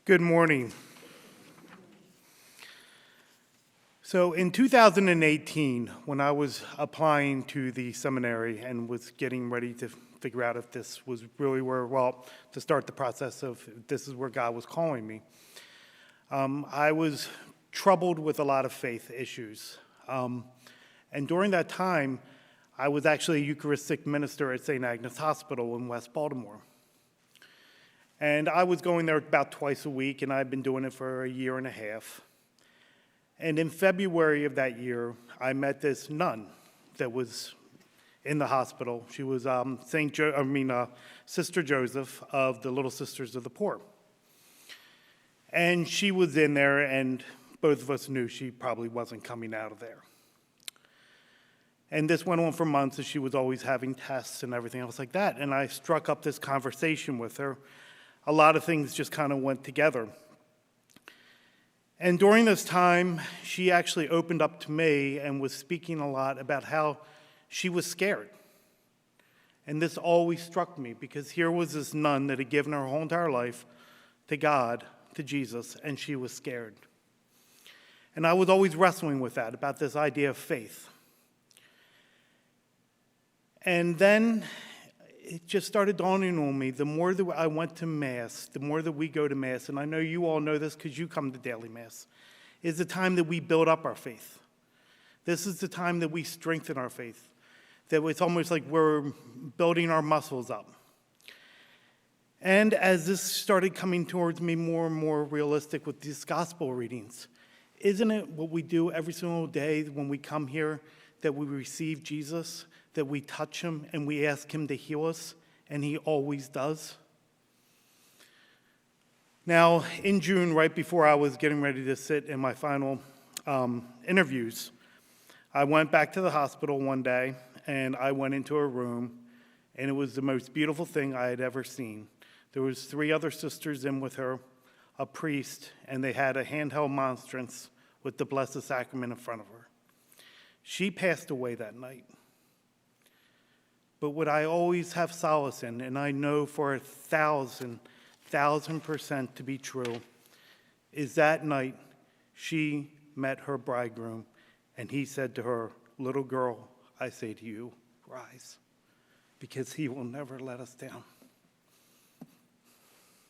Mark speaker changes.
Speaker 1: Good morning. So in 2018, when I was applying to the seminary and was getting ready to figure out if this was really to start the process of if this is where God was calling me, I was troubled with a lot of faith issues. And during that time, I was actually a Eucharistic minister at St. Agnes Hospital in West Baltimore. And I was going there about twice a week, and I'd been doing it for a year and a half. And in February of that year, I met this nun that was in the hospital. She was Sister Joseph of the Little Sisters of the Poor. And she was in there, and both of us knew she probably wasn't coming out of there. And this went on for months, as she was always having tests and everything else like that. And I struck up this conversation with her. A lot of things just kind of went together. And during this time, she actually opened up to me and was speaking a lot about how she was scared. And this always struck me, because here was this nun that had given her whole entire life to God, to Jesus, and she was scared. And I was always wrestling with that, about this idea of faith. And then it just started dawning on me, the more that I went to Mass, the more that we go to Mass, and I know you all know this because you come to daily Mass, is the time that we build up our faith. This is the time that we strengthen our faith, that it's almost like we're building our muscles up. And as this started coming towards me more and more realistic with these gospel readings, isn't it what we do every single day when we come here, that we receive Jesus, that we touch him and we ask him to heal us, and he always does? Now, in June, right before I was getting ready to sit in my final interviews, I went back to the hospital one day, and I went into a room, and it was the most beautiful thing I had ever seen. There was 3 other sisters in with her, a priest, and they had a handheld monstrance with the Blessed Sacrament in front of her. She passed away that night. But what I always have solace in, and I know for 1,000% to be true, is that night she met her bridegroom, and he said to her, "Little girl, I say to you, rise, because he will never let us down."